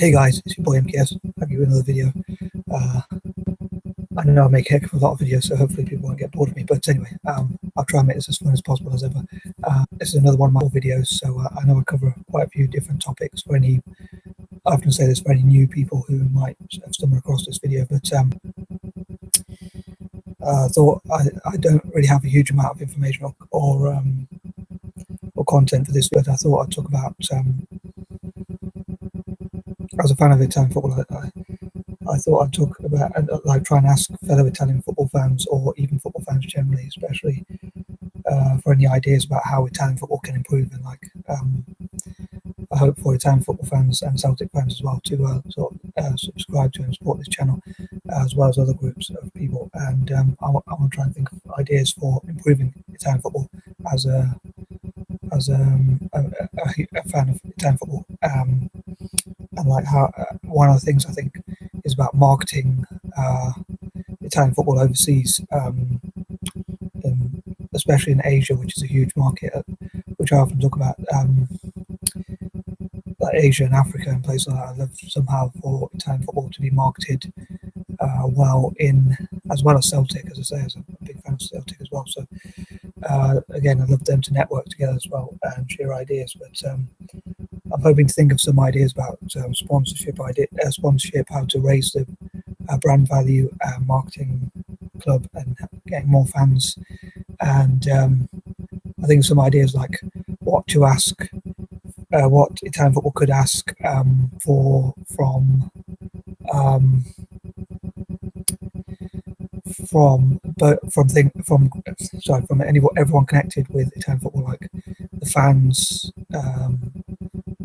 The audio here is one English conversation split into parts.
Hey guys, it's your boy M.K.S. Back with another video. Uh, I know I make a heck of a lot of videos, so hopefully people won't get bored of me. But anyway, I'll try and make this as fun as possible as ever. This is another one of my videos, so I know I cover quite a few different topics. I often say this for any new people who might have stumbled across this video, but thought I don't really have a huge amount of information or content for this, but I thought I'd talk about. As a fan of Italian football, I thought I'd talk about like try and ask fellow Italian football fans or even football fans generally, especially for any ideas about how Italian football can improve, and I hope for Italian football fans and Celtic fans as well to subscribe to and support this channel, as well as other groups of people. And I want to try and think of ideas for improving Italian football as a fan of Italian football. And like how one of the things I think is about marketing Italian football overseas, especially in Asia, which is a huge market, which I often talk about, like Asia and Africa and places like that. I love somehow for Italian football to be marketed well as well as Celtic, as I say, as I'm a big fan of Celtic as well. So again, I'd love them to network together as well and share ideas. But I'm hoping to think of some ideas about sponsorship, how to raise the brand value, marketing club, and getting more fans. And I think some ideas like what to ask, what Italian football could ask from everyone connected with Italian football, like the fans,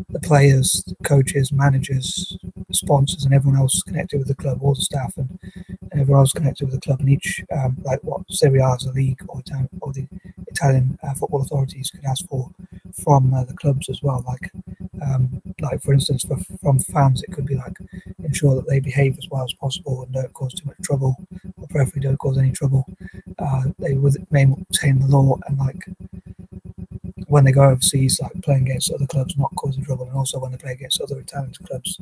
the players, coaches, managers, sponsors, and everyone else connected with the club, all the staff, and everyone else connected with the club, and each like what Serie A as a league or the Italian football authorities could ask for from the clubs as well. Like for instance, from fans, it could be like ensure that they behave as well as possible and don't cause too much trouble, or preferably don't cause any trouble. They maintain the law, and like when they go overseas, like playing against other clubs, not causing trouble, and also when they play against other Italian clubs.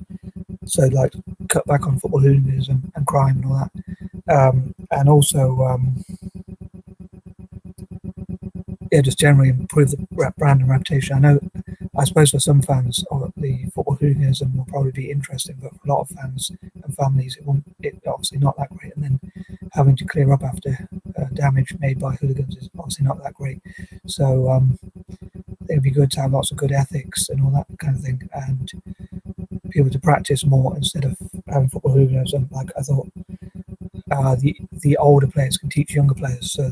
So like cut back on football hooliganism and crime and all that, and also just generally improve the brand and reputation. I suppose for some fans, the football hooliganism will probably be interesting, but for a lot of fans and families, it's obviously not that great. And then having to clear up after damage made by hooligans is obviously not that great. So I think it'd be good to have lots of good ethics and all that kind of thing, and be able to practice more instead of having football hooliganism. Like I thought, the older players can teach younger players, so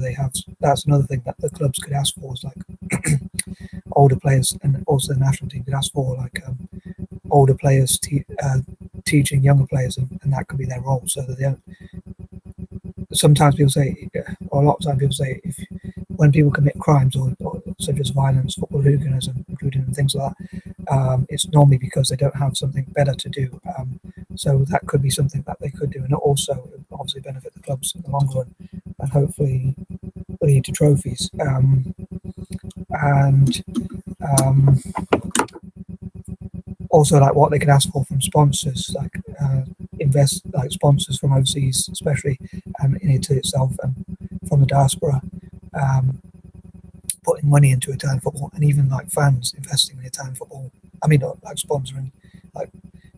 that's another thing that the clubs could ask for, is like older players, and also the national team could ask for like older players teaching younger players, and that could be their role, so that they don't. Sometimes people say, or a lot of times people say, when people commit crimes or such as violence, football hooliganism, including things like that, it's normally because they don't have something better to do. So that could be something that they could do, and also obviously benefit the clubs in the long run, and hopefully lead to trophies. And also like what they could ask for from sponsors, like sponsors from overseas, especially in Italy itself, and from the diaspora, putting money into Italian football, and even like fans investing in Italian football. I mean, not like sponsoring, like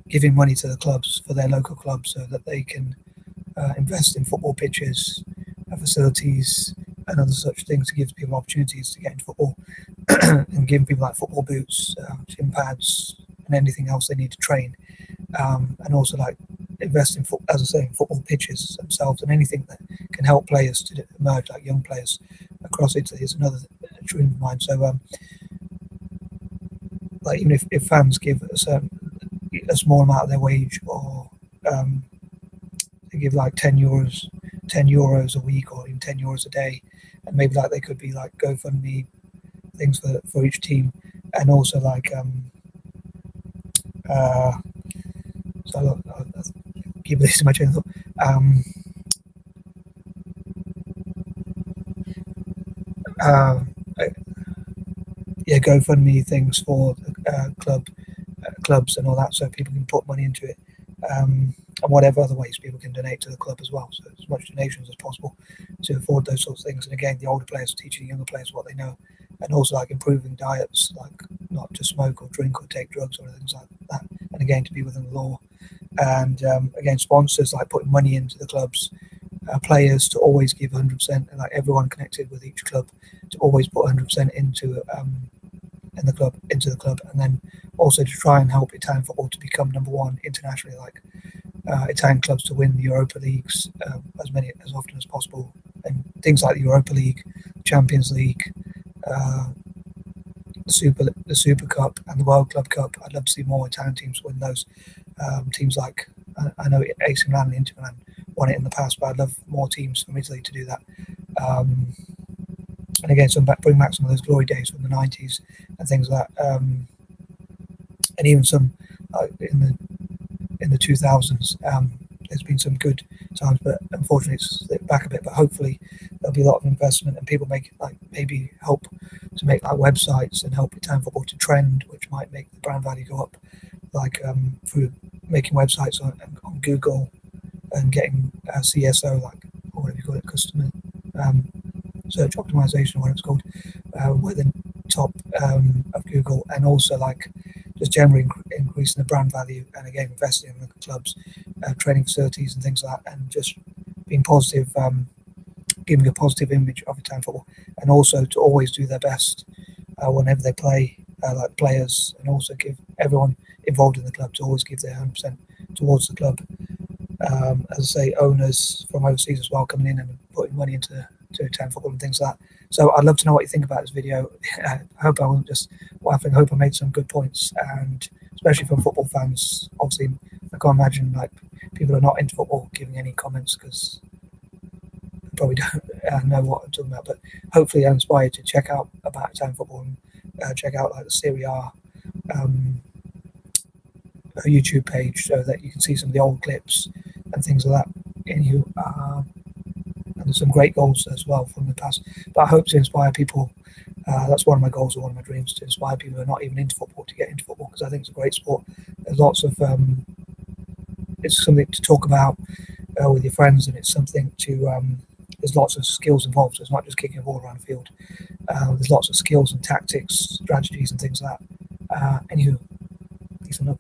giving money to the clubs for their local clubs so that they can invest in football pitches, facilities, and other such things to give people opportunities to get into football, and giving people like football boots, gym pads, and anything else they need to train, and also like invest in as I say, in football pitches themselves, and anything that can help players to emerge, like young players across Italy, is another dream of mine. So like even if fans give a small amount of their wage, or they give like 10 euros a week, or even 10 euros a day, and maybe like they could be like GoFundMe things for each team, and also like so I'll keep this to my chain of thought. GoFundMe things for the clubs and all that, so people can put money into it, and whatever other ways people can donate to the club as well. So as much donations as possible to afford those sorts of things. And again, the older players teaching the younger players what they know, and also like improving diets, like not to smoke or drink or take drugs or things like that. And again, to be within the law. And again, sponsors like putting money into the clubs, players to always give 100%, and like everyone connected with each club to always put 100% into the club, and then also to try and help Italian football to become number one internationally, like Italian clubs to win the Europa Leagues as often as possible, and things like the Europa League, Champions League, the Super Cup, and the World Club Cup. I'd love to see more Italian teams win those. Teams like I know AC Milan and Inter Milan won it in the past, but I'd love more teams from Italy to do that. And again, bring back some of those glory days from the 90s and things like that, and even some in the 2000s. There's been some good times, but unfortunately it's slipped back a bit. But hopefully there'll be a lot of investment, and people maybe help to make like websites and help Italian football to trend, which might make the brand value go up, like through making websites on Google and getting CSO, like, or whatever you call it, customer search optimization, or whatever it's called, we're the top of Google, and also like just generally increasing the brand value, and again investing in the clubs, training facilities and things like that, and just being positive, giving a positive image of Italian football, and also to always do their best whenever they play, like players, and also give everyone involved in the club to always give their 100% towards the club. As I say, owners from overseas as well coming in and putting money into Italian football and things like that. So I'd love to know what you think about this video. I hope I wasn't just waffling. I hope I made some good points, and especially from football fans. Obviously, I can't imagine like people who are not into football giving any comments, because they probably don't know what I'm talking about. But hopefully, I'm inspired to check out about Italian football and check out like the Serie A YouTube page, so that you can see some of the old clips and things like that. And there's some great goals as well from the past. But I hope to inspire people. That's one of my goals or one of my dreams, to inspire people who are not even into football to get into football, because I think it's a great sport. There's lots of it's something to talk about with your friends, and it's something to there's lots of skills involved. So it's not just kicking a ball around the field. There's lots of skills and tactics, strategies and things like that. Anywho, peace and love.